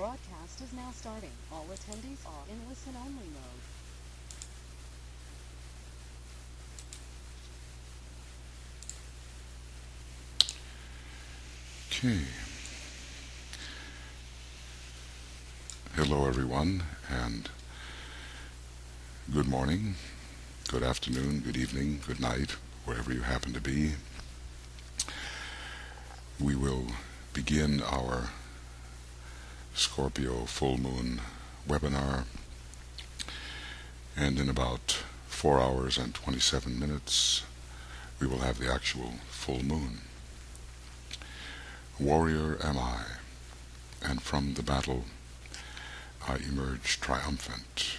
broadcast is now starting. All attendees are in listen-only mode. Okay. Hello, everyone, and good morning, good afternoon, good evening, good night, wherever you happen to be. We will begin our Scorpio full moon webinar, and in about 4 hours and 27 minutes, we will have the actual full moon. Warrior am I, and from the battle I emerge triumphant.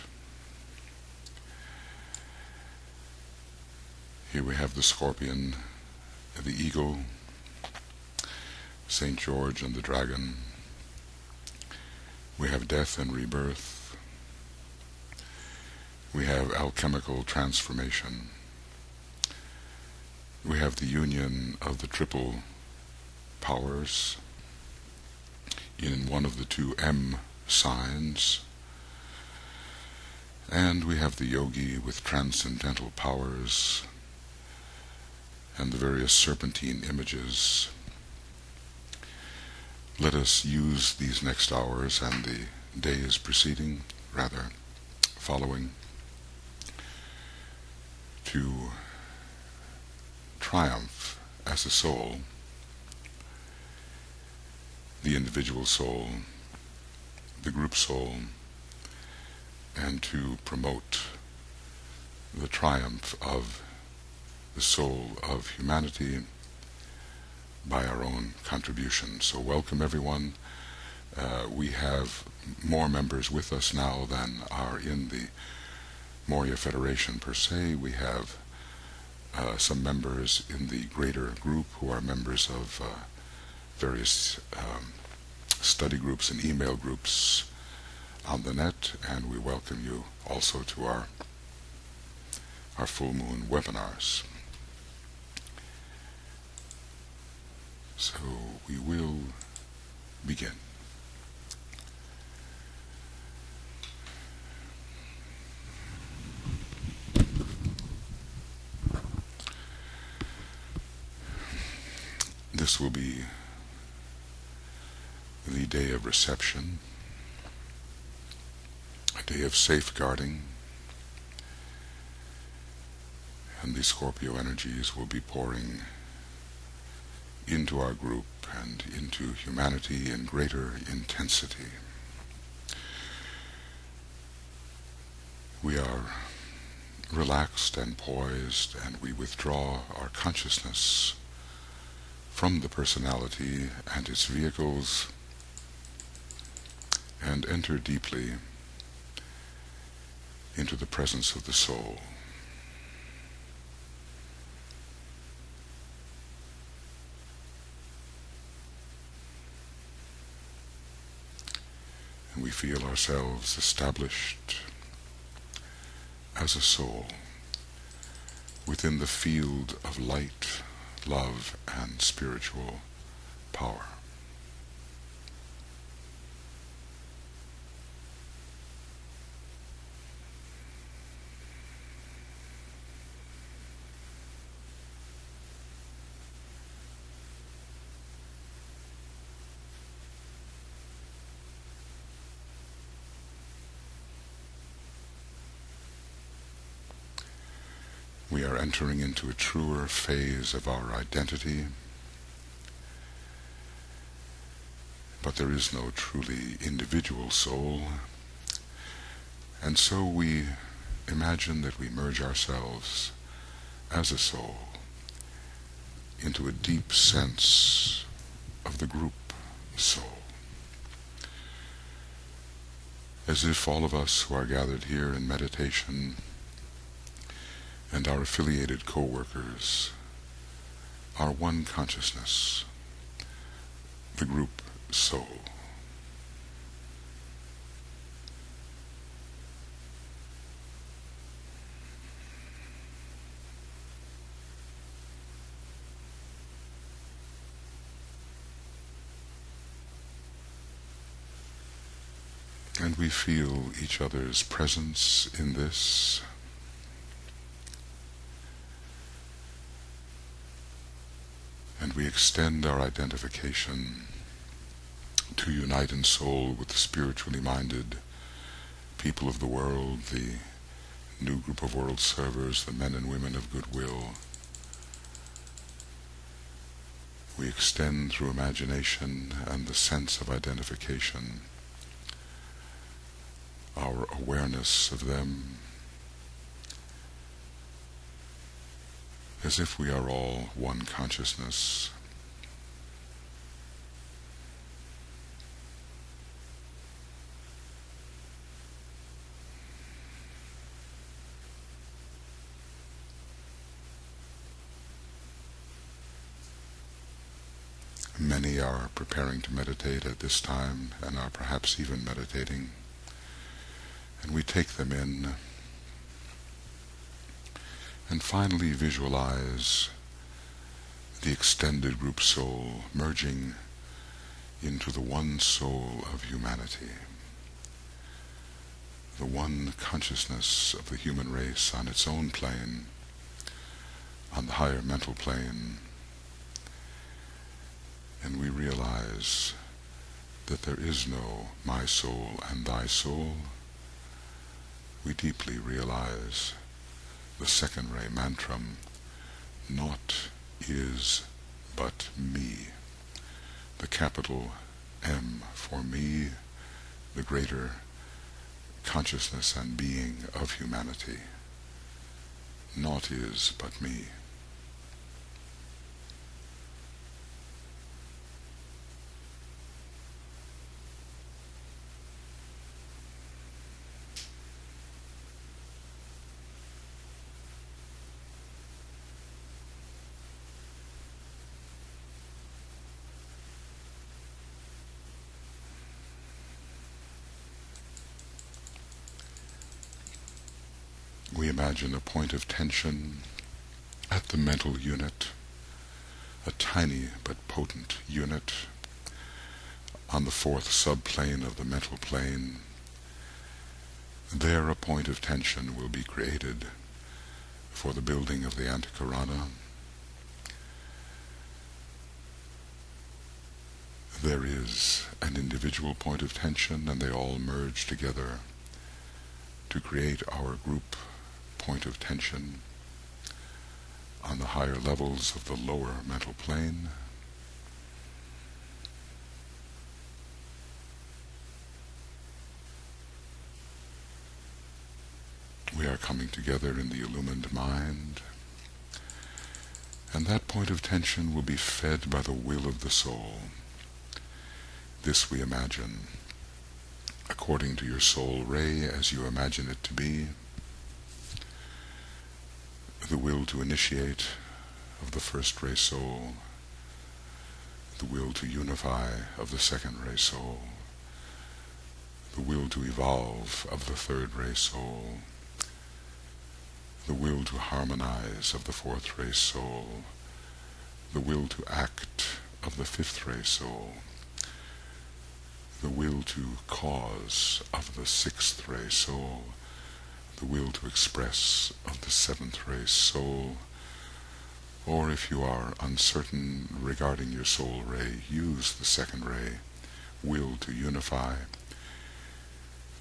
Here we have the scorpion, the eagle, St. George and the dragon. We have death and rebirth. We have alchemical transformation. We have the union of the triple powers in one of the two M signs. And we have the yogi with transcendental powers and the various serpentine images. Let us use these next hours and the days preceding, rather following, to triumph as a soul, the individual soul, the group soul, and to promote the triumph of the soul of humanity by our own contribution. So welcome, everyone. We have more members with us now than are in the Moria Federation per se. We have some members in the greater group who are members of various study groups and email groups on the net, and we welcome you also to our full moon webinars. So we will begin. This will be the day of reception, a day of safeguarding, and the Scorpio energies will be pouring into our group and into humanity in greater intensity. We are relaxed and poised, and we withdraw our consciousness from the personality and its vehicles and enter deeply into the presence of the soul. And we feel ourselves established as a soul within the field of light, love, and spiritual power. We are entering into a truer phase of our identity, but there is no truly individual soul, and so we imagine that we merge ourselves as a soul into a deep sense of the group soul, as if all of us who are gathered here in meditation and our affiliated co-workers are one consciousness, the group soul. And we feel each other's presence in this. And we extend our identification to unite in soul with the spiritually minded people of the world, the new group of world servers, the men and women of goodwill. We extend through imagination and the sense of identification our awareness of them, as if we are all one consciousness. Many are preparing to meditate at this time and are perhaps even meditating. And we take them in and finally visualize the extended group soul merging into the one soul of humanity, the one consciousness of the human race on its own plane, on the higher mental plane. And we realize that there is no my soul and thy soul. We deeply realize the second ray mantram, naught is but me, the capital M for me, the greater consciousness and being of humanity. Naught is but me. We imagine a point of tension at the mental unit, a tiny but potent unit on the fourth subplane of the mental plane. There a point of tension will be created for the building of the Antakarana. There is an individual point of tension, and they all merge together to create our group point of tension on the higher levels of the lower mental plane. We are coming together in the illumined mind, and that point of tension will be fed by the will of the soul. This we imagine according to your soul ray as you imagine it to be. The will to initiate of the first ray soul, the will to unify of the second ray soul, the will to evolve of the third ray soul, the will to harmonize of the fourth ray soul, the will to act of the fifth ray soul, the will to cause of the sixth ray soul, the will to express of the seventh ray soul. Or if you are uncertain regarding your soul ray, use the second ray, will to unify.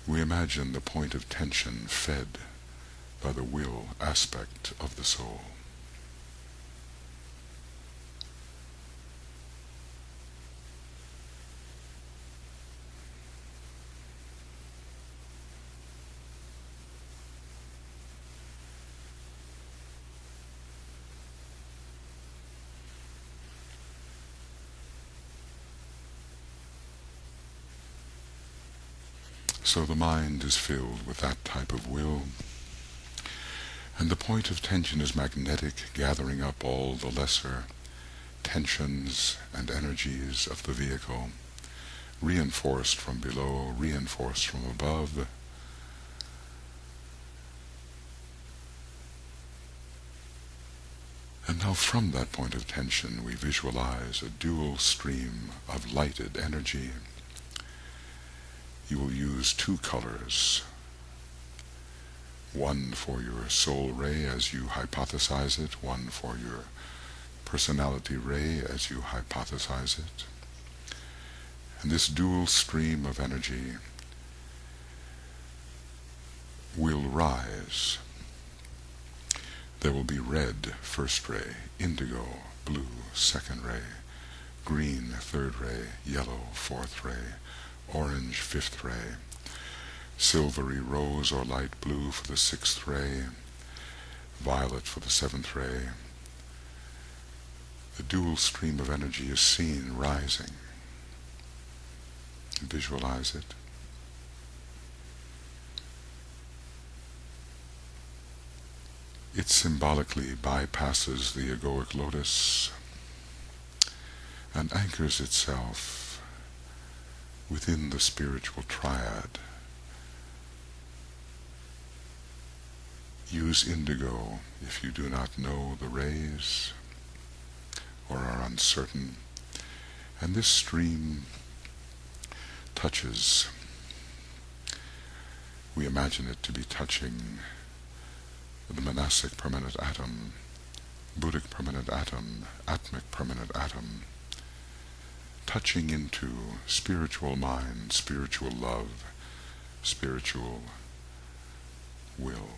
We imagine the point of tension fed by the will aspect of the soul. So the mind is filled with that type of will, and the point of tension is magnetic, gathering up all the lesser tensions and energies of the vehicle, reinforced from below, reinforced from above. And now from that point of tension we visualize a dual stream of lighted energy, you will use two colors, one for your soul ray as you hypothesize it, one for your personality ray as you hypothesize it. And this dual stream of energy will rise. There will be red first ray, indigo, blue second ray, green third ray, yellow fourth ray, orange fifth ray, silvery rose or light blue for the sixth ray, violet for the seventh ray. The dual stream of energy is seen rising. Visualize it. It symbolically bypasses the egoic lotus and anchors itself within the spiritual triad. Use indigo if you do not know the rays or are uncertain, and this stream touches. We imagine it to be touching the monastic permanent atom, Buddhic permanent atom, atmic permanent atom, touching into spiritual mind, spiritual love, spiritual will.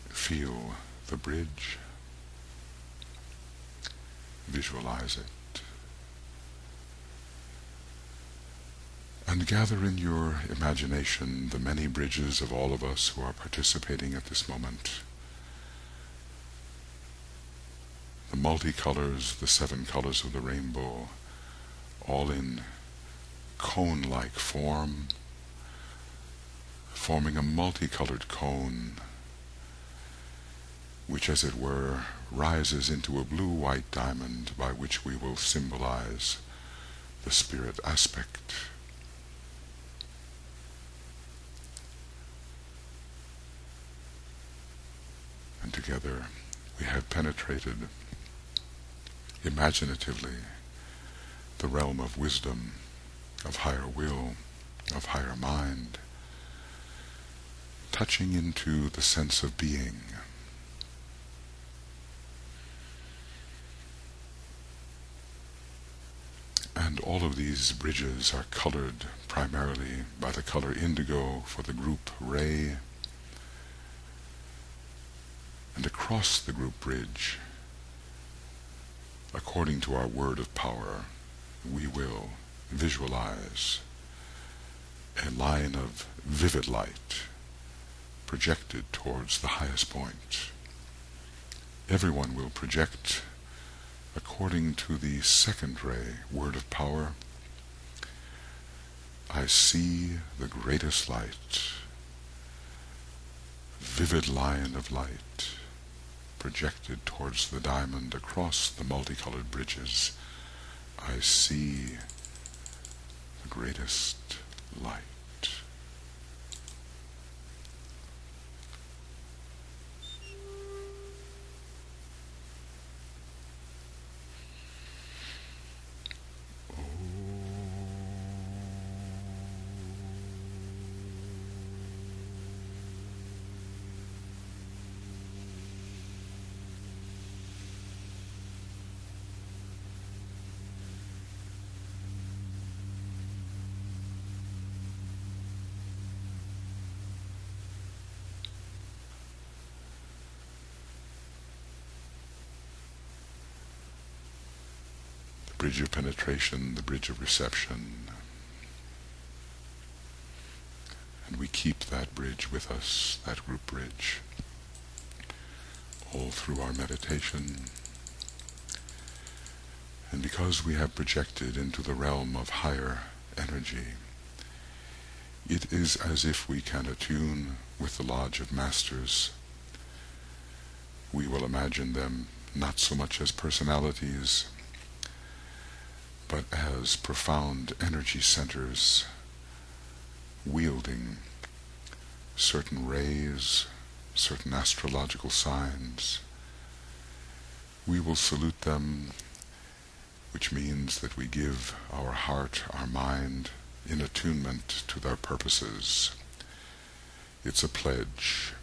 Feel the bridge. Visualize it. And gather in your imagination the many bridges of all of us who are participating at this moment. The multicolors, the 7 colors of the rainbow, all in cone-like form, forming a multicolored cone, which, as it were, rises into a blue-white diamond by which we will symbolize the spirit aspect. And together we have penetrated imaginatively the realm of wisdom, of higher will, of higher mind, touching into the sense of being. And all of these bridges are colored primarily by the color indigo for the group ray. And across the group bridge, according to our word of power, we will visualize a line of vivid light projected towards the highest point. Everyone will project according to the second ray, word of power. I see the greatest light, vivid line of light, projected towards the diamond across the multicolored bridges. I see the greatest light. The bridge of penetration, the bridge of reception. And we keep that bridge with us, that group bridge, all through our meditation. And because we have projected into the realm of higher energy, it is as if we can attune with the Lodge of Masters. We will imagine them not so much as personalities, but as profound energy centers wielding certain rays certain astrological signs, we will salute them, which means that we give our heart, our mind, in attunement to their purposes. It's a pledge.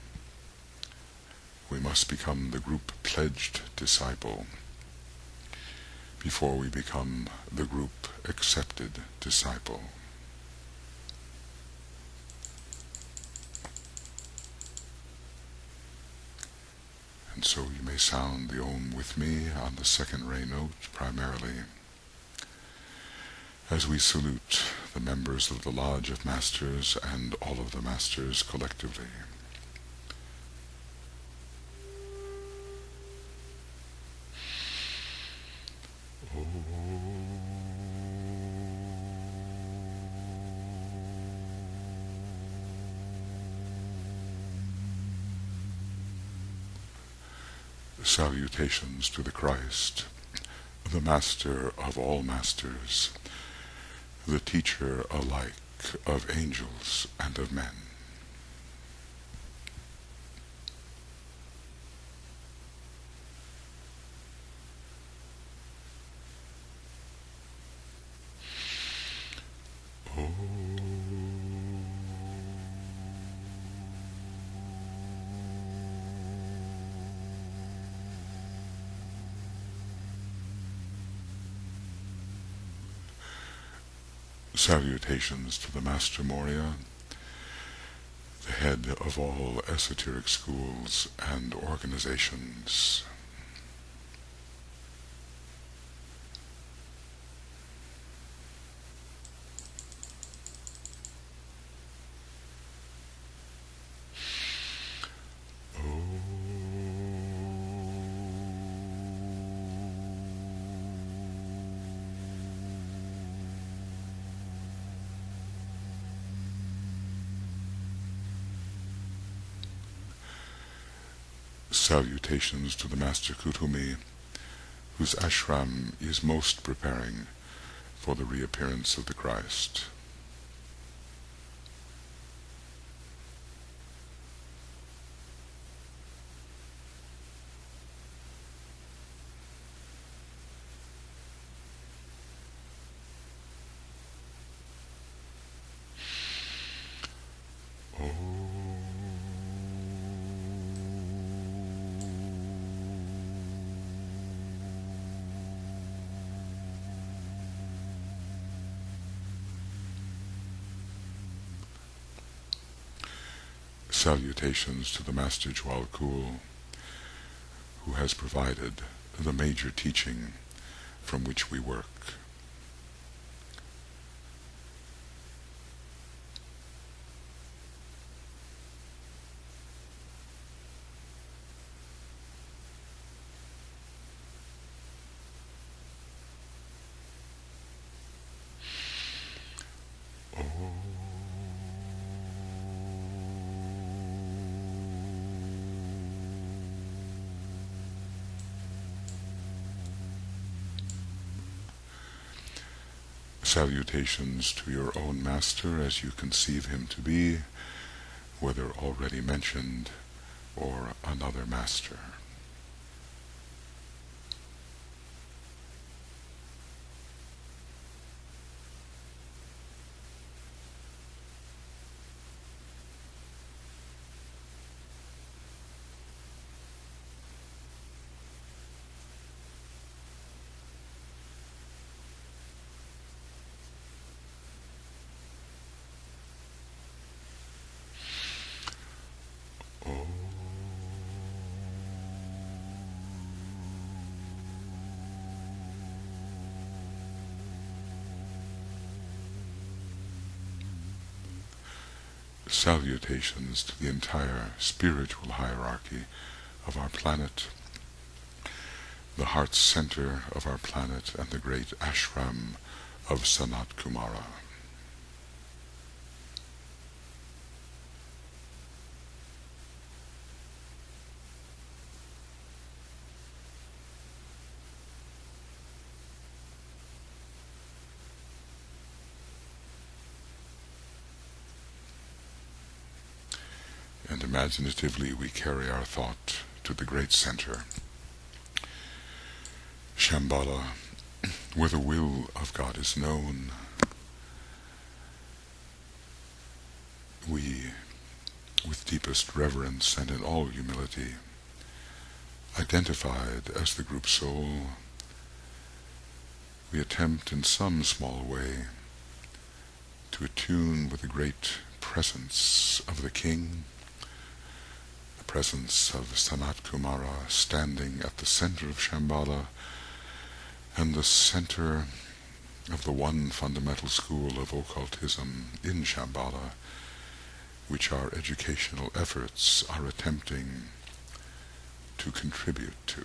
We must become the group pledged disciple before we become the group accepted disciple. And so you may sound the Om with me on the second ray note primarily, as we salute the members of the Lodge of Masters and all of the Masters collectively. Salutations to the Christ, the Master of all Masters, the teacher alike of angels and of men. Salutations to the Master Moria, the head of all esoteric schools and organizations. Salutations to the Master Kutumi, whose ashram is most preparing for the reappearance of the Christ. Salutations to the Master Jwal-Kul, who has provided the major teaching from which we work. Salutations to your own Master as you conceive him to be, whether already mentioned or another Master. Salutations to the entire spiritual hierarchy of our planet, the heart center of our planet, and the great ashram of Sanat Kumara. and imaginatively we carry our thought to the great center, Shambhala, where the will of God is known. We, with deepest reverence and in all humility, identified as the group soul, we attempt in some small way to attune with the great presence of the King, the presence of Sanat Kumara standing at the center of Shambhala, and the center of the one fundamental school of occultism in Shambhala, which our educational efforts are attempting to contribute to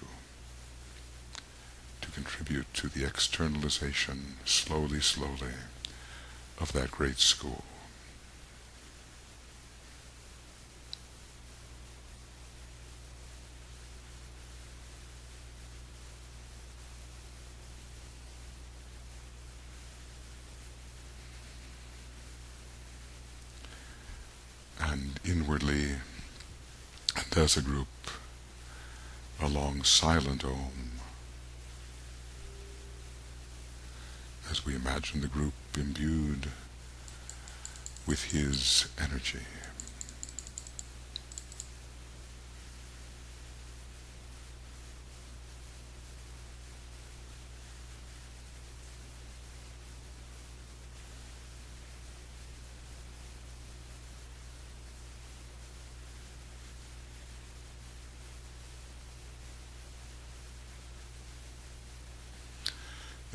the externalization, slowly, of that great school. And inwardly, and as a group, a long silent Om, as we imagine the group imbued with his energy.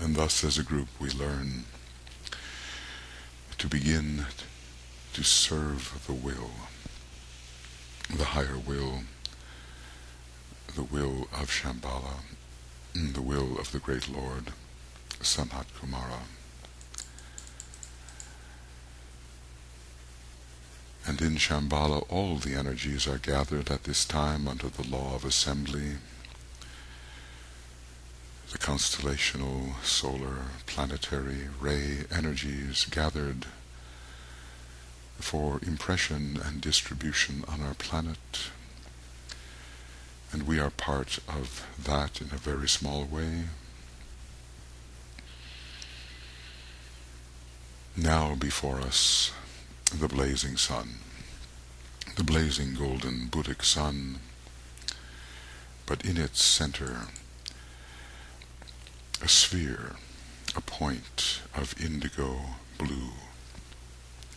And thus as a group we learn to begin to serve the will, the higher will, the will of Shambhala, the will of the great Lord, Sanat Kumara. And in Shambhala all the energies are gathered at this time under the law of assembly, the constellational, solar, planetary, ray energies gathered for impression and distribution on our planet. And we are part of that in a very small way. Now before us, the blazing sun, the blazing golden Buddhic sun, but in its center, a sphere, a point of indigo blue,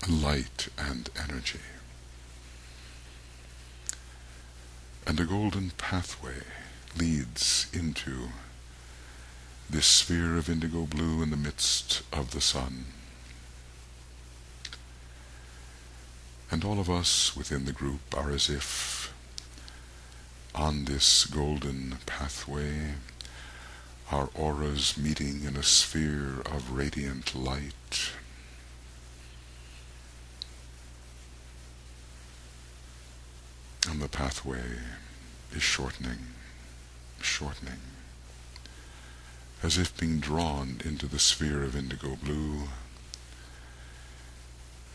light and energy. And a golden pathway leads into this sphere of indigo blue in the midst of the sun. And all of us within the group are as if on this golden pathway, our auras meeting in a sphere of radiant light. And the pathway is shortening, as if being drawn into the sphere of indigo blue.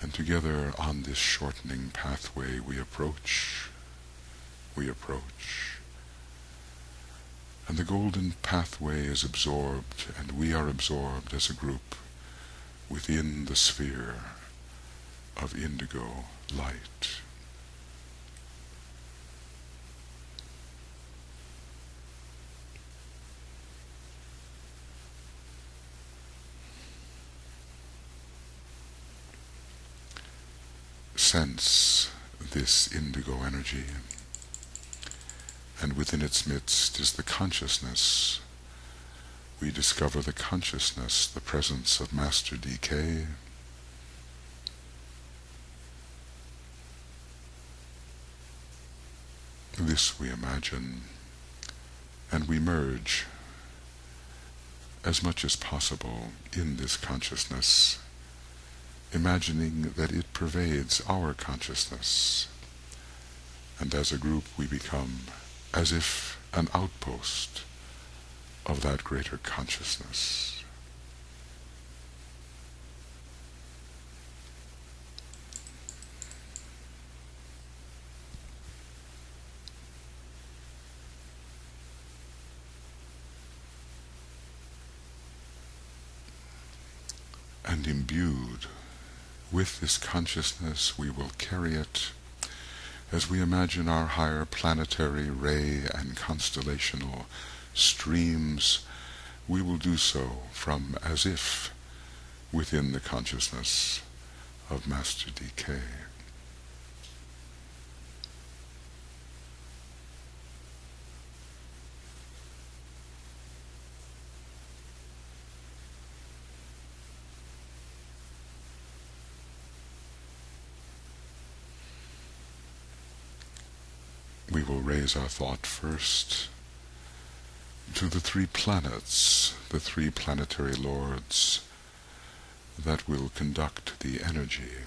And together on this shortening pathway we approach, and the golden pathway is absorbed, and we are absorbed as a group within the sphere of indigo light. Sense this indigo energy, and within its midst is the consciousness. We discover the consciousness, the presence of Master DK. This we imagine, and we merge as much as possible in this consciousness, imagining that it pervades our consciousness, and as a group we become as if an outpost of that greater consciousness. And imbued with this consciousness, we will carry it as we imagine our higher planetary, ray, and constellational streams. We will do so from as if within the consciousness of Master DK. We will raise our thought first to the three planets, the three planetary lords that will conduct the energy,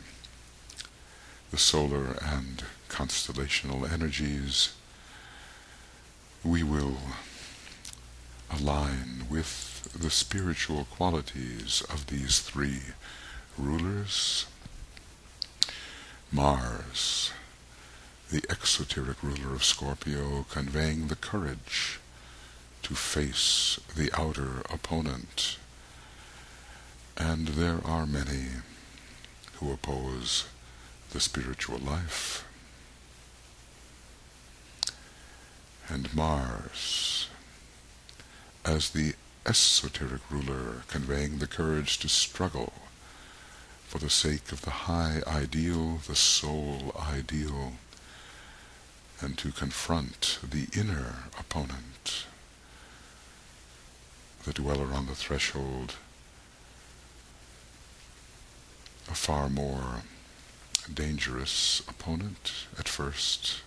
the solar and constellational energies. We will align with the spiritual qualities of these three rulers. Mars, the exoteric ruler of Scorpio, conveying the courage to face the outer opponent. And there are many who oppose the spiritual life. And Mars, as the esoteric ruler, conveying the courage to struggle for the sake of the high ideal, the soul ideal, and to confront the inner opponent, the dweller on the threshold, a far more dangerous opponent at first.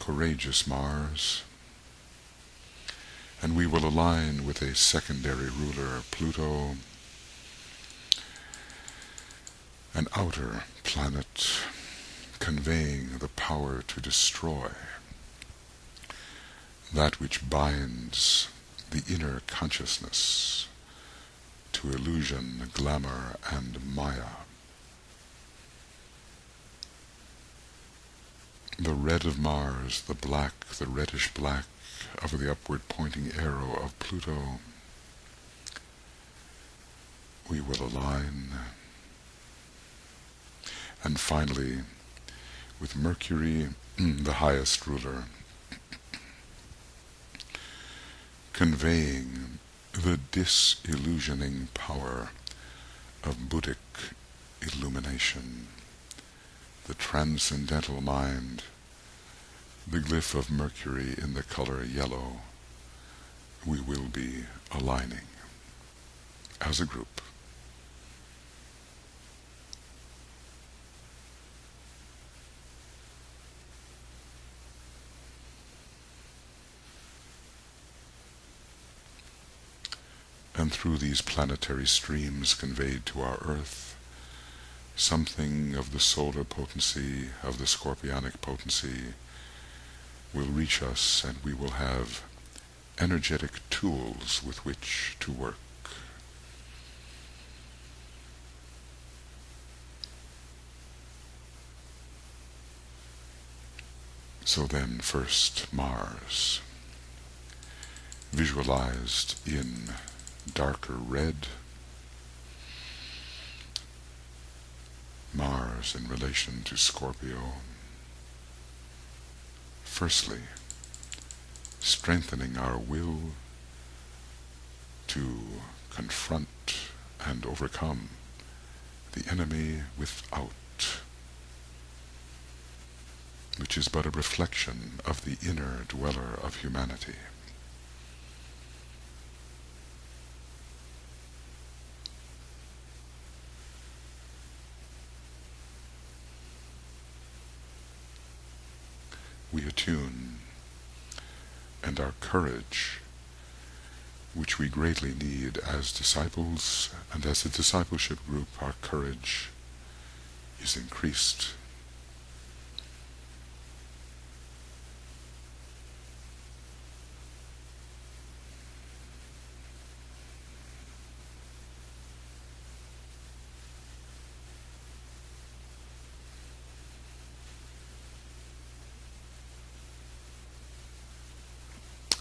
Courageous Mars. And we will align with a secondary ruler, Pluto, an outer planet, conveying the power to destroy, that which binds the inner consciousness to illusion, glamour, and maya. The red of Mars, the black, the reddish black of the upward pointing arrow of Pluto, we will align. And finally, with Mercury, the highest ruler, conveying the disillusioning power of Buddhic illumination, the transcendental mind, the glyph of Mercury in the color yellow. We will be aligning as a group. And through these planetary streams conveyed to our Earth, something of the solar potency, of the scorpionic potency, will reach us, and we will have energetic tools with which to work. So then, first Mars, visualized in darker red. Mars in relation to Scorpio. Firstly, strengthening our will to confront and overcome the enemy without, which is but a reflection of the inner dweller of humanity. We attune, and our courage, which we greatly need as disciples, and as a discipleship group, our courage is increased.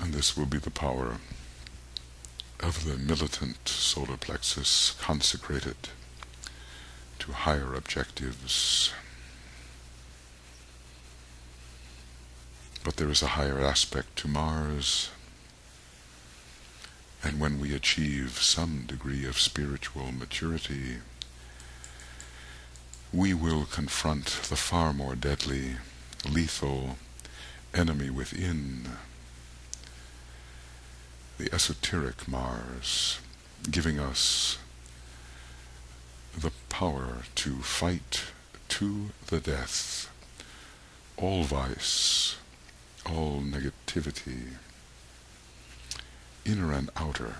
And this will be the power of the militant solar plexus consecrated to higher objectives. But there is a higher aspect to Mars, and when we achieve some degree of spiritual maturity, we will confront the far more deadly, lethal enemy within, the esoteric Mars, giving us the power to fight to the death all vice, all negativity, inner and outer,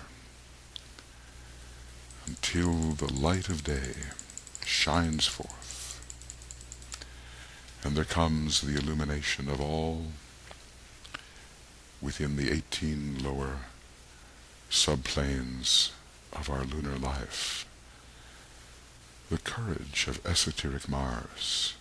until the light of day shines forth, and there comes the illumination of all within the 18 lower subplanes of our lunar life. The courage of esoteric Mars.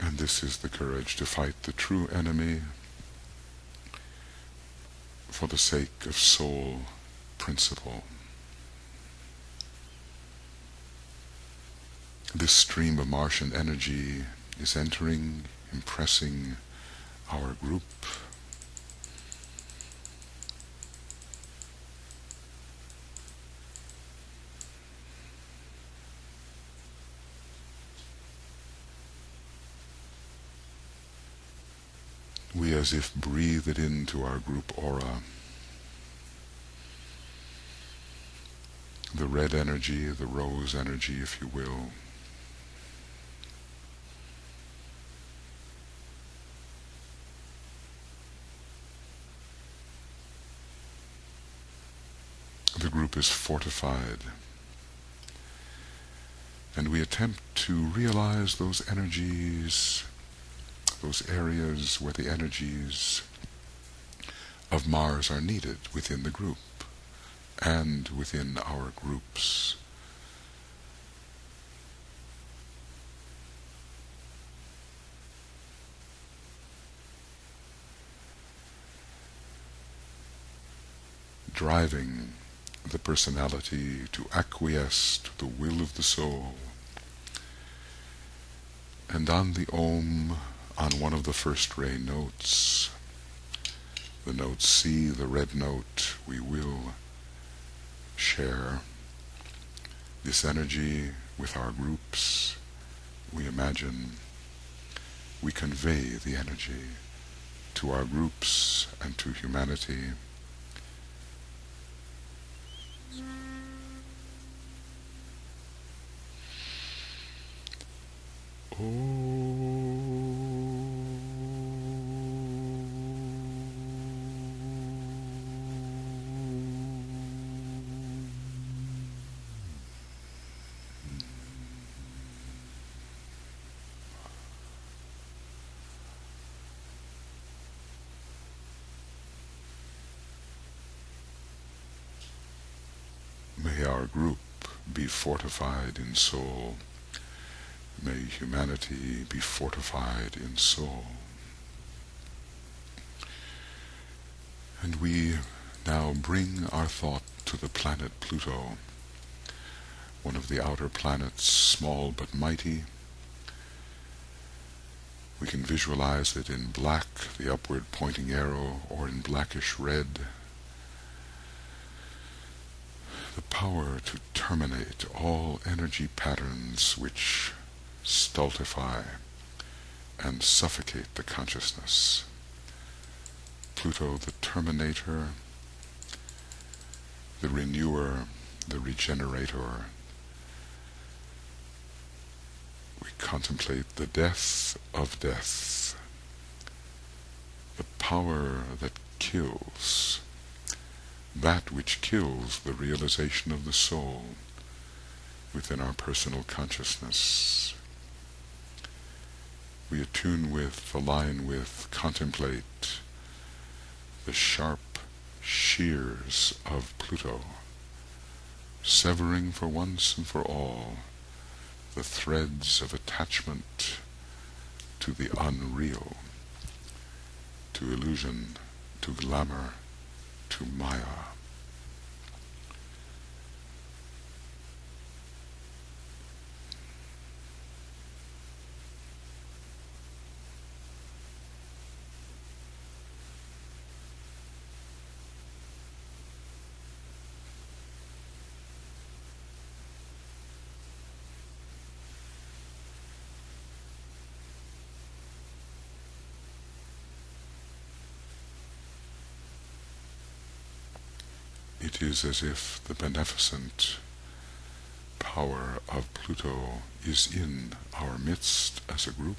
And this is the courage to fight the true enemy for the sake of soul principle. This stream of Martian energy is entering, impressing our group. We as if breathe it into our group aura. The red energy, the rose energy, if you will. The group is fortified, and we attempt to realize those energies, those areas where the energies of Mars are needed within the group and within our groups. Driving the personality to acquiesce to the will of the soul. And on the Om, on one of the first ray notes, the note C, the red note, we will share this energy with our groups. We imagine, we convey the energy to our groups and to humanity. May our group be fortified in soul. May humanity be fortified in soul. And we now bring our thought to the planet Pluto, one of the outer planets, small but mighty. We can visualize it in black, the upward pointing arrow, or in blackish red. The power to terminate all energy patterns which stultify and suffocate the consciousness. Pluto, the terminator, the renewer, the regenerator. We contemplate the death of death, the power that kills, that which kills the realization of the soul, within our personal consciousness. We attune with, align with, contemplate the sharp shears of Pluto, severing for once and for all the threads of attachment to the unreal, to illusion, to glamour, to Maya. It is as if the beneficent power of Pluto is in our midst as a group,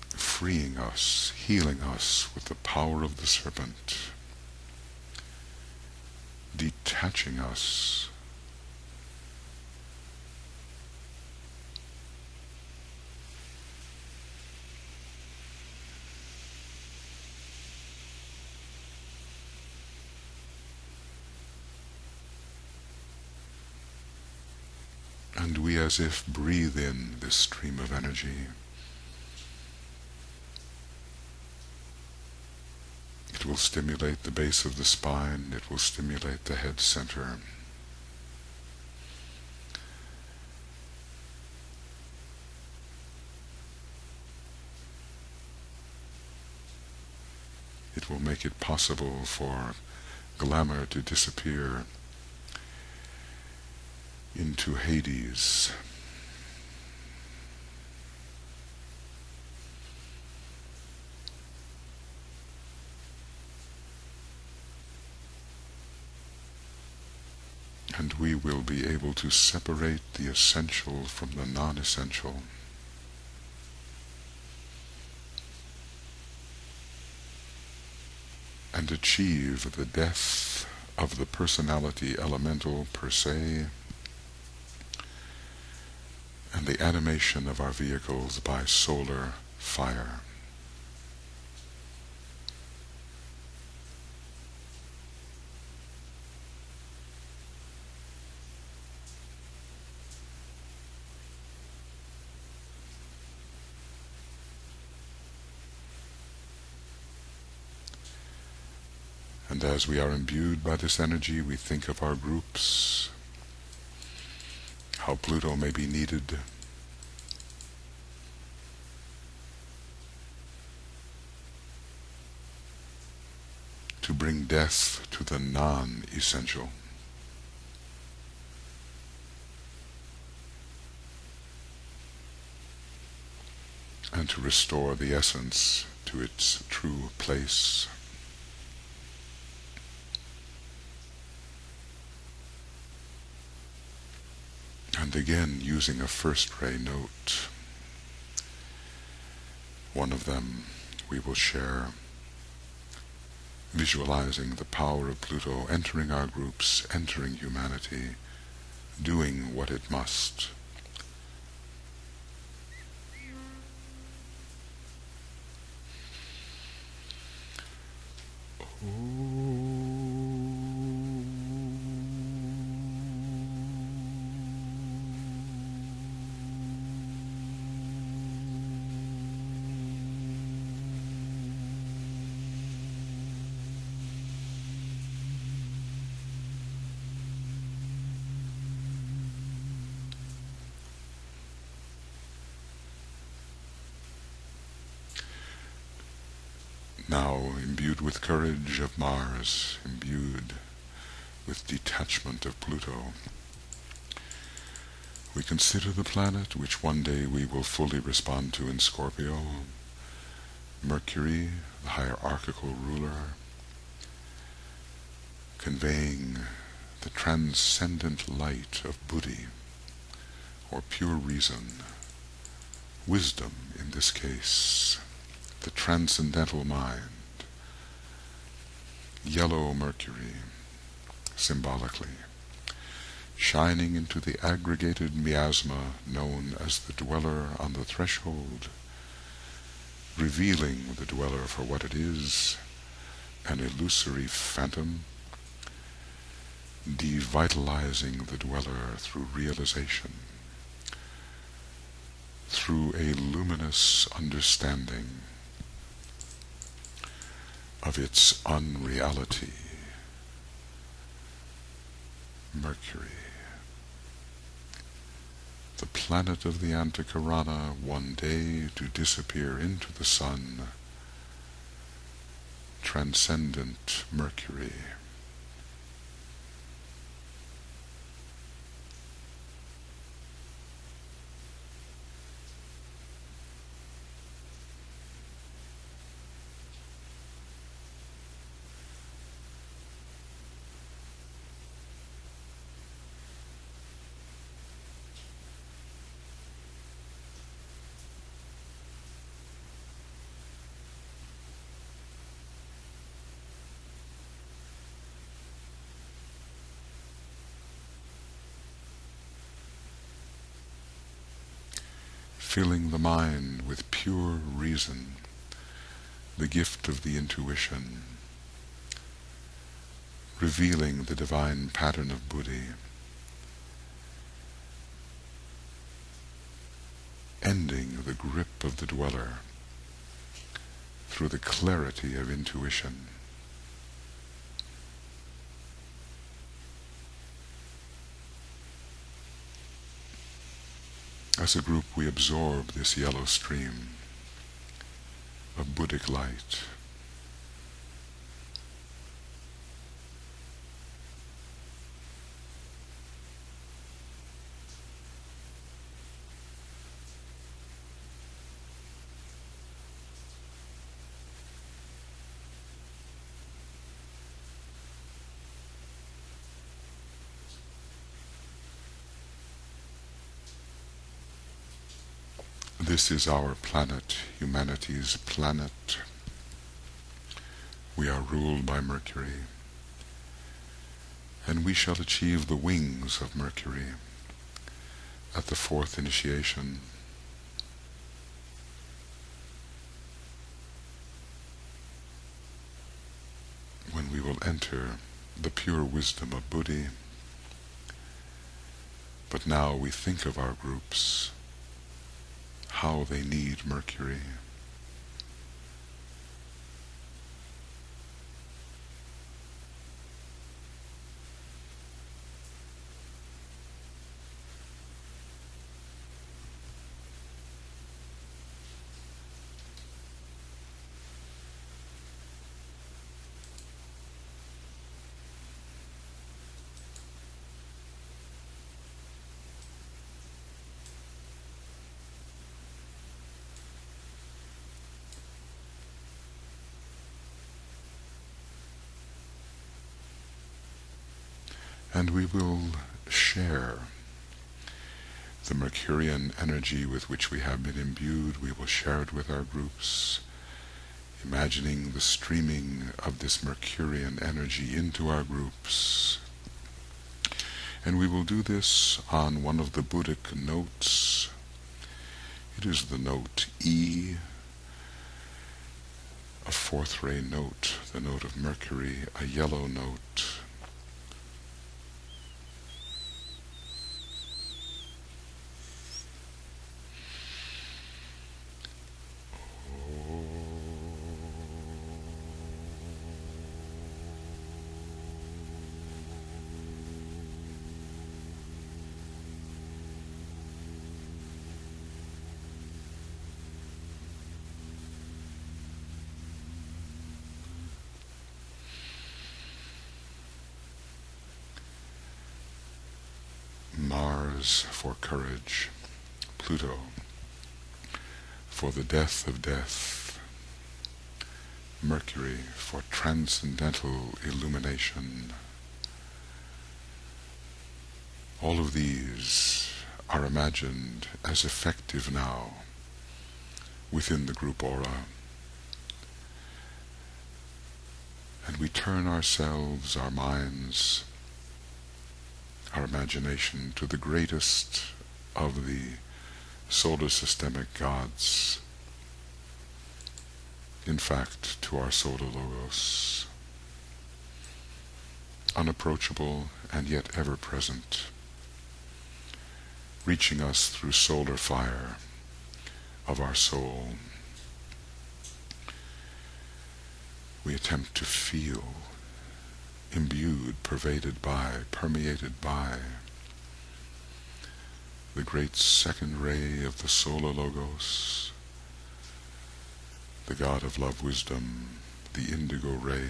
freeing us, healing us with the power of the serpent, detaching us and we as if breathe in this stream of energy. It will stimulate the base of the spine, it will stimulate the head center. It will make it possible for glamour to disappear into Hades. And we will be able to separate the essential from the non-essential. And achieve the death of the personality elemental per se, and the animation of our vehicles by solar fire. And as we are imbued by this energy, we think of our groups, how Pluto may be needed to bring death to the non-essential, and to restore the essence to its true place. And again, using a first ray note, one of them we will share, visualizing the power of Pluto entering our groups, entering humanity, doing what it must. Now, imbued with courage of Mars, imbued with detachment of Pluto, we consider the planet which one day we will fully respond to in Scorpio, Mercury, the hierarchical ruler, conveying the transcendent light of Buddhi, or pure reason, wisdom in this case, the transcendental mind, yellow Mercury, symbolically, shining into the aggregated miasma known as the dweller on the threshold, revealing the dweller for what it is, an illusory phantom, devitalizing the dweller through realization, through a luminous understanding of its unreality. Mercury, the planet of the Antakarana, one day to disappear into the sun, transcendent Mercury. Filling the mind with pure reason, the gift of the intuition, revealing the divine pattern of Buddhi, ending the grip of the dweller through the clarity of intuition. As a group, we absorb this yellow stream of Buddhic light. This is our planet, humanity's planet. We are ruled by Mercury, and we shall achieve the wings of Mercury at the fourth initiation. When we will enter the pure wisdom of Buddhi. But now we think of our groups, how they need Mercury. And we will share the Mercurian energy with which we have been imbued. We will share it with our groups, imagining the streaming of this Mercurian energy into our groups. And we will do this on one of the Buddhic notes. It is the note E, a fourth ray note, the note of Mercury, a yellow note. Mars for courage, Pluto for the death of death, Mercury for transcendental illumination. All of these are imagined as effective now within the group aura. and we turn ourselves, our minds, our imagination to the greatest of the solar systemic gods, in fact, to our solar logos, unapproachable and yet ever present, reaching us through solar fire of our soul. We attempt to feel, imbued, pervaded by, permeated by the great second ray of the solar logos, the God of love wisdom, the indigo ray,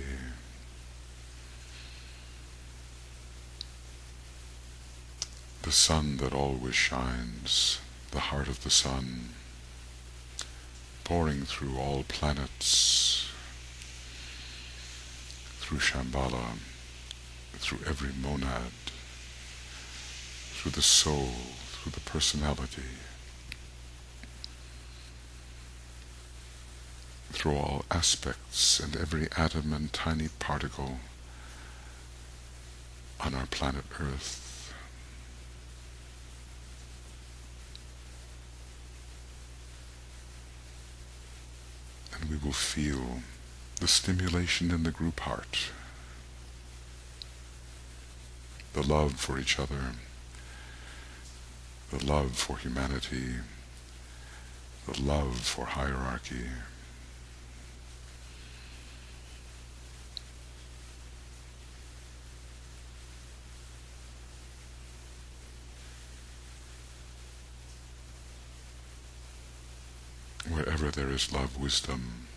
the sun that always shines, the heart of the sun, pouring through all planets, through Shambhala, through every monad, through the soul, through the personality, through all aspects and every atom and tiny particle on our planet Earth. And we will feel the stimulation in the group heart, the love for each other, the love for humanity, the love for hierarchy. Wherever there is love, wisdom,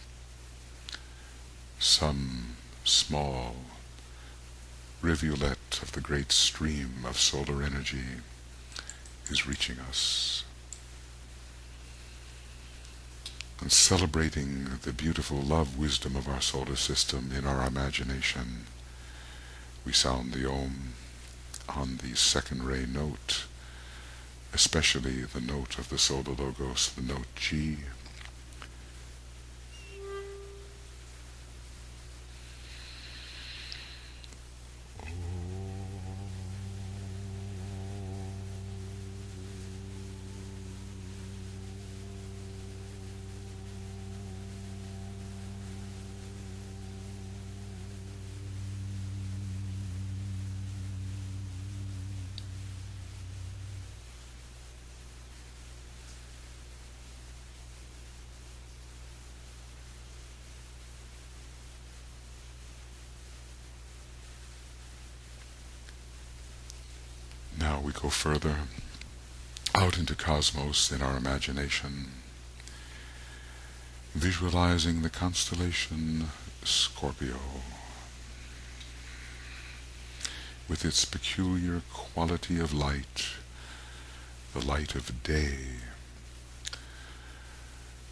some small rivulet of the great stream of solar energy is reaching us. And celebrating the beautiful love wisdom of our solar system in our imagination, we sound the Om on the second ray note, especially the note of the solar logos, the note G. Now we go further out into cosmos in our imagination, visualizing the constellation Scorpio with its peculiar quality of light, the light of day,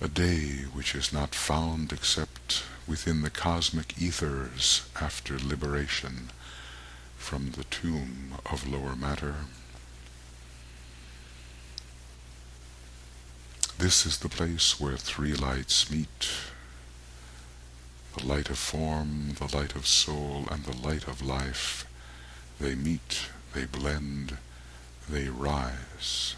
a day which is not found except within the cosmic ethers after liberation from the tomb of lower matter. This is the place where three lights meet: the light of form, the light of soul, and the light of life. They meet, they blend, they rise.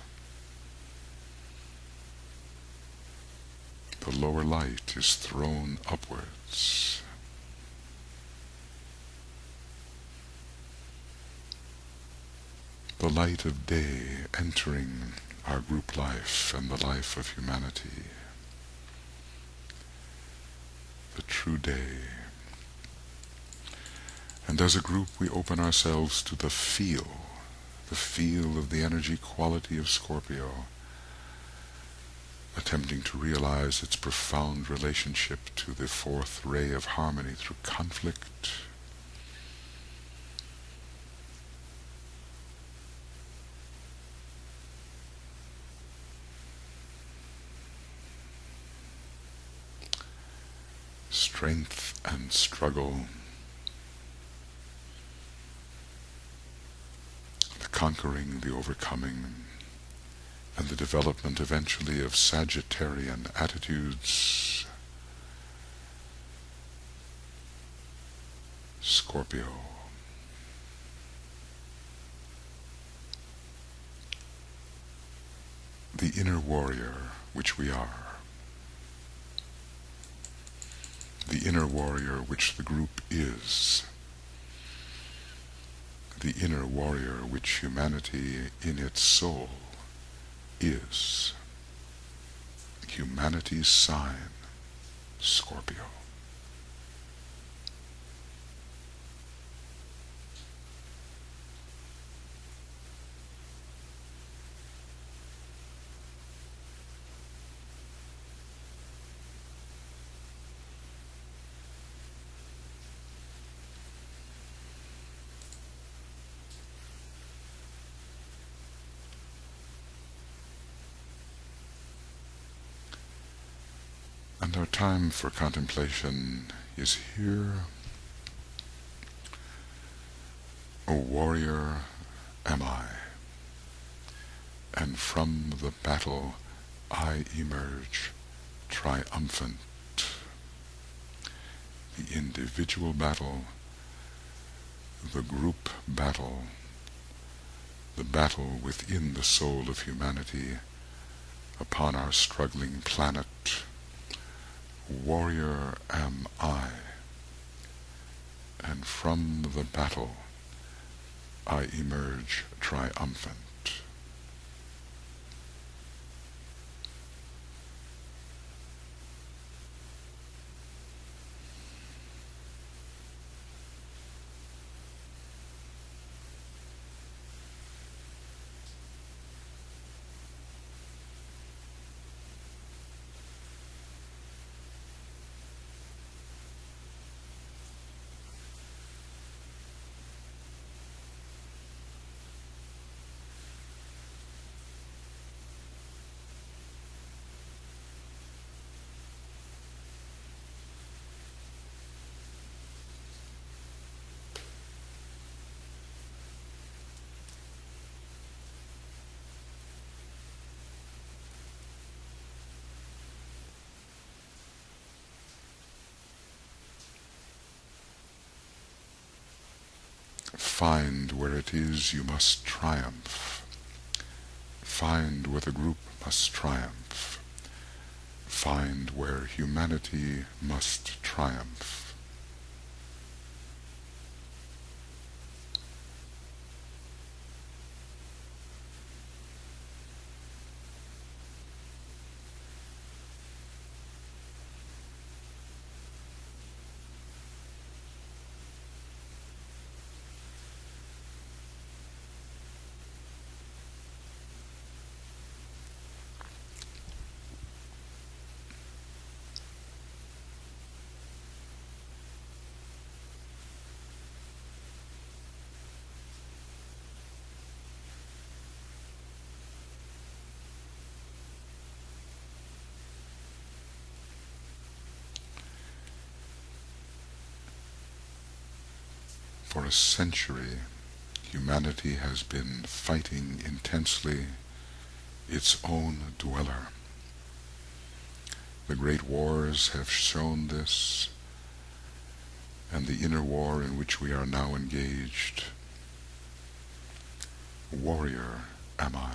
The lower light is thrown upwards. The light of day entering our group life and the life of humanity. The true day. And as a group we open ourselves to the feel of the energy quality of Scorpio, attempting to realize its profound relationship to the fourth ray of harmony through conflict, strength and struggle, the conquering, the overcoming, and the development eventually of Sagittarian attitudes, Scorpio. The inner warrior which we are, the inner warrior which the group is, the inner warrior which humanity in its soul is, humanity's sign, Scorpio. And our time for contemplation is here. O warrior am I, and from the battle I emerge triumphant. The individual battle, the group battle, the battle within the soul of humanity upon our struggling planet. Warrior am I, and from the battle I emerge triumphant. Find where it is you must triumph. Find where the group must triumph. Find where humanity must triumph. For a century, humanity has been fighting intensely its own dweller. The great wars have shown this, and the inner war in which we are now engaged. Warrior am I,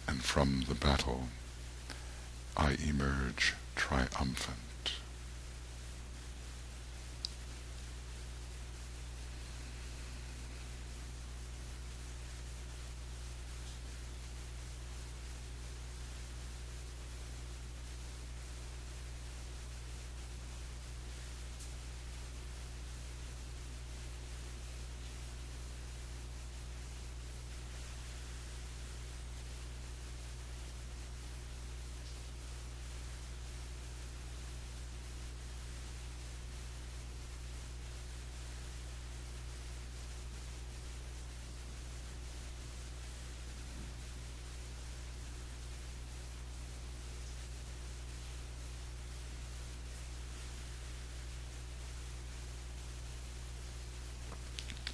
and from the battle I emerge triumphant.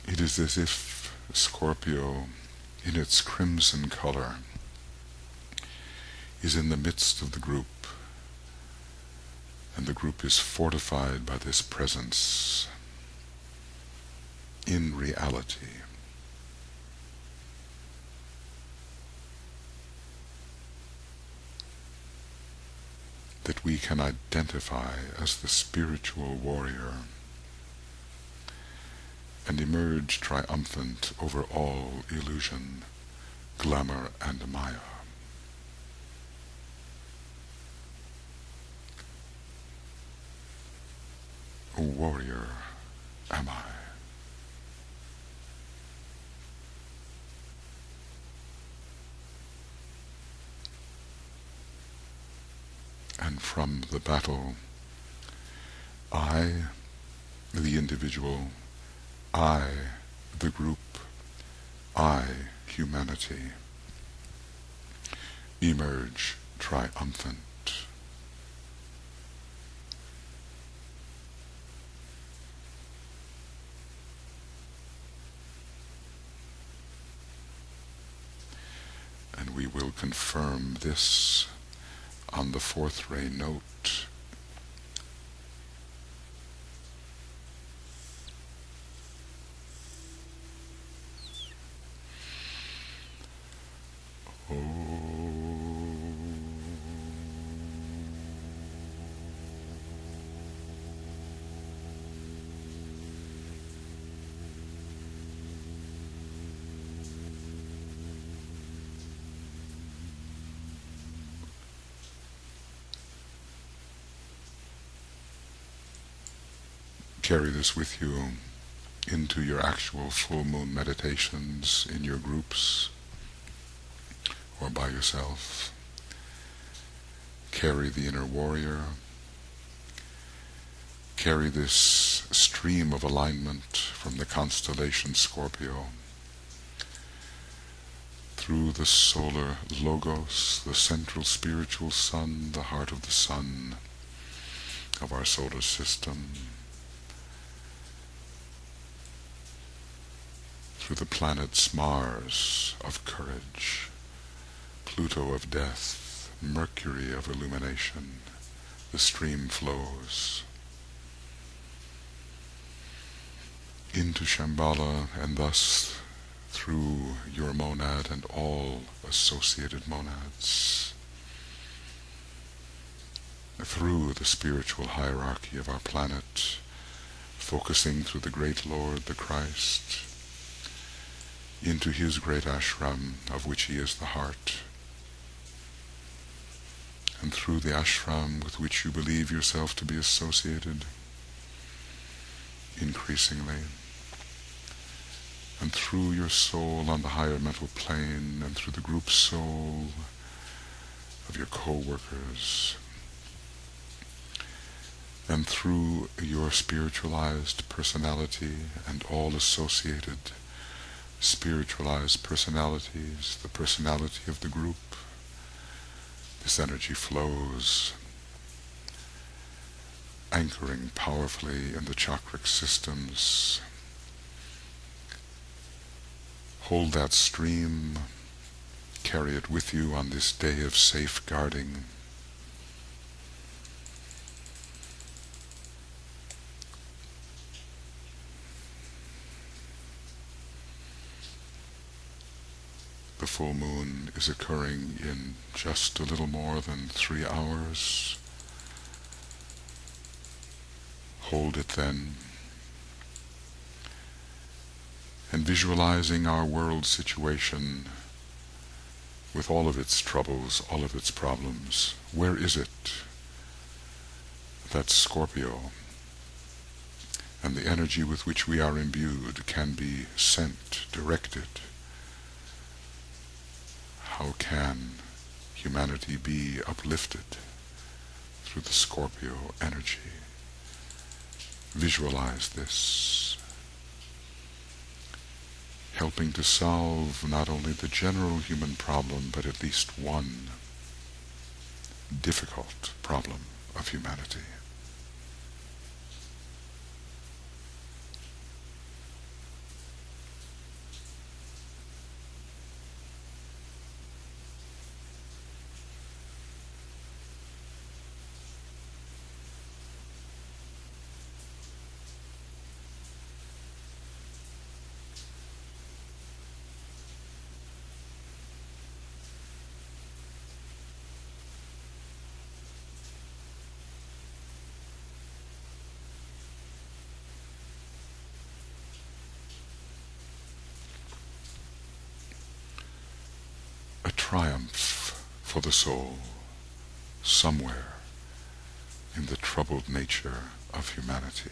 It is as if Scorpio, in its crimson color, is in the midst of the group, And the group is fortified by this presence in reality. That we can identify as the spiritual warrior and emerge triumphant over all illusion, glamour, and maya. A warrior am I. And from the battle, I, the individual, I, the group, I, humanity, emerge triumphant. And we will confirm this on the fourth ray note. Carry this with you into your actual full moon meditations in your groups or by yourself. Carry the inner warrior. Carry this stream of alignment from the constellation Scorpio through the solar logos, the central spiritual sun, the heart of the sun of our solar system, through the planets Mars of courage, Pluto of death, Mercury of illumination. The stream flows into Shambhala, and thus through your monad and all associated monads, through the spiritual hierarchy of our planet, focusing through the great Lord, the Christ, into his great ashram, of which he is the heart, and through the ashram with which you believe yourself to be associated, increasingly, and through your soul on the higher mental plane, and through the group soul of your co-workers, and through your spiritualized personality and all associated spiritualized personalities, the personality of the group. This energy flows, anchoring powerfully in the chakric systems. Hold that stream, carry it with you on this day of safeguarding. The full moon is occurring in just a little more than 3 hours. Hold it then, and visualizing our world situation with all of its troubles, all of its problems. Where is it that Scorpio and the energy with which we are imbued can be sent, directed? How can humanity be uplifted through the Scorpio energy? Visualize this, helping to solve not only the general human problem, but at least one difficult problem of humanity. triumph for the soul somewhere in the troubled nature of humanity.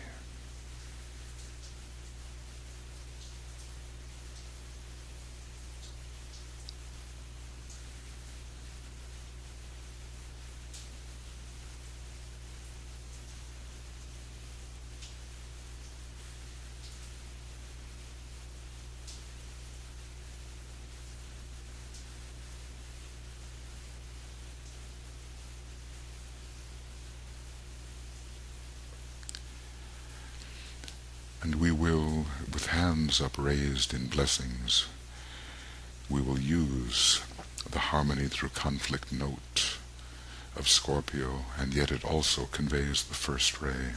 And we will, with hands upraised in blessings, we will use the harmony through conflict note of Scorpio, and yet it also conveys the first ray,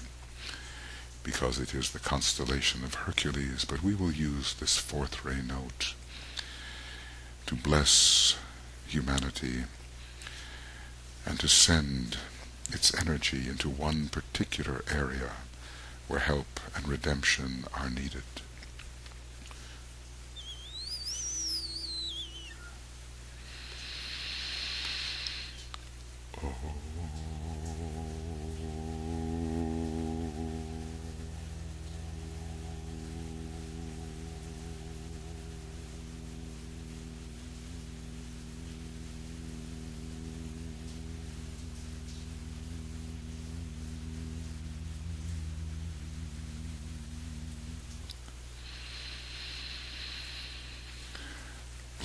because it is the constellation of Hercules, but we will use this fourth ray note to bless humanity and to send its energy into one particular area where help and redemption are needed.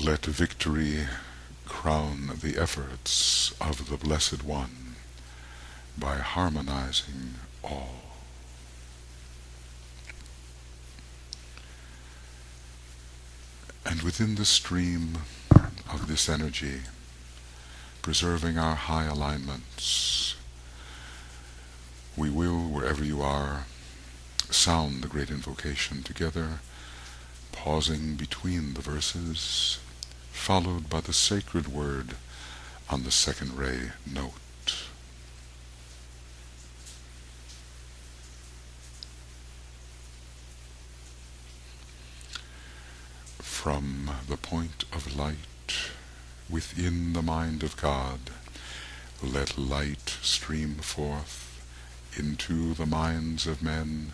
Let victory crown the efforts of the Blessed One by harmonizing all. And within the stream of this energy, preserving our high alignments, we will, wherever you are, sound the great invocation together, pausing between the verses, followed by the sacred word on the second ray note. From the point of light within the mind of God, let light stream forth into the minds of men.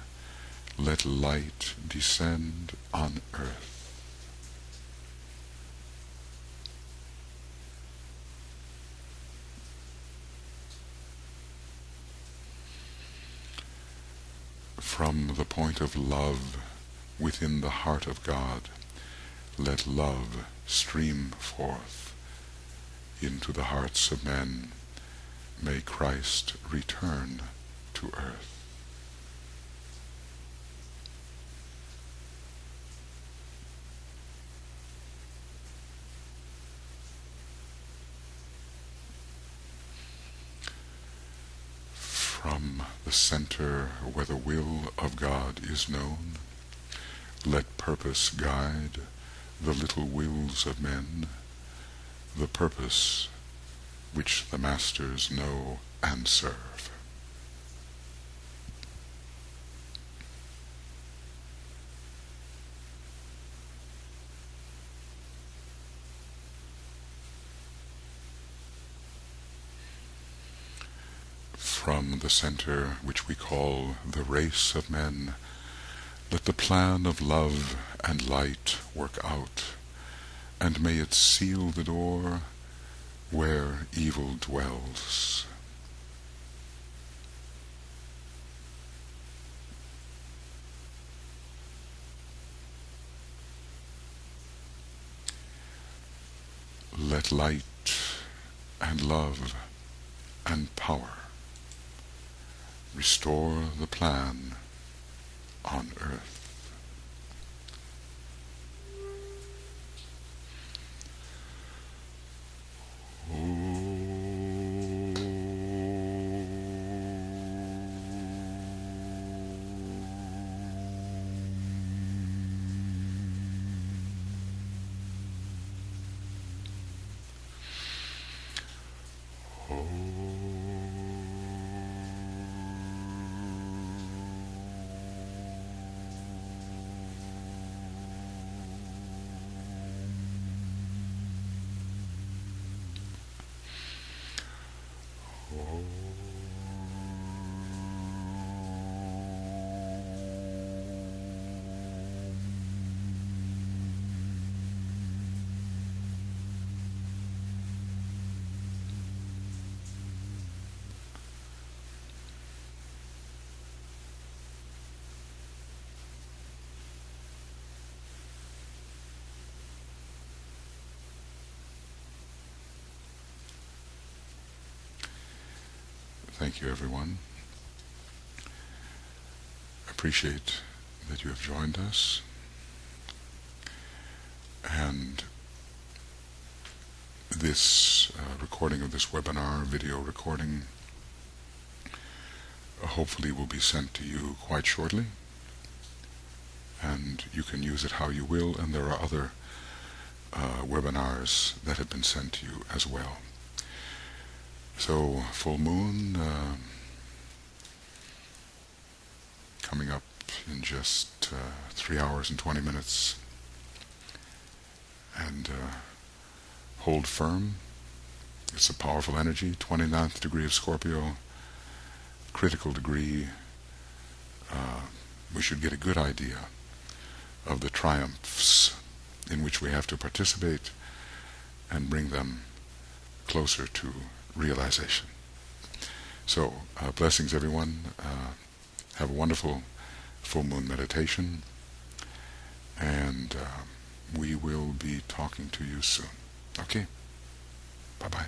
Let light descend on earth. From the point of love within the heart of God, let love stream forth into the hearts of men. May Christ return to earth. From the center where the will of God is known, let purpose guide the little wills of men, the purpose which the masters know and serve. From the center which we call the race of men, let the plan of love and light work out, and may it seal the door where evil dwells. Let light and love and power restore the plan on earth. thank you, everyone. I appreciate that you have joined us, and this recording of this webinar, video recording, hopefully will be sent to you quite shortly, and you can use it how you will, and there are other webinars that have been sent to you as well. So, full moon coming up in just 3 hours and 20 minutes, and hold firm. It's a powerful energy, 29th degree of Scorpio, critical degree. We should get a good idea of the triumphs in which we have to participate and bring them closer to realization. So, blessings, everyone. Have a wonderful full moon meditation, and we will be talking to you soon. Okay? Bye-bye.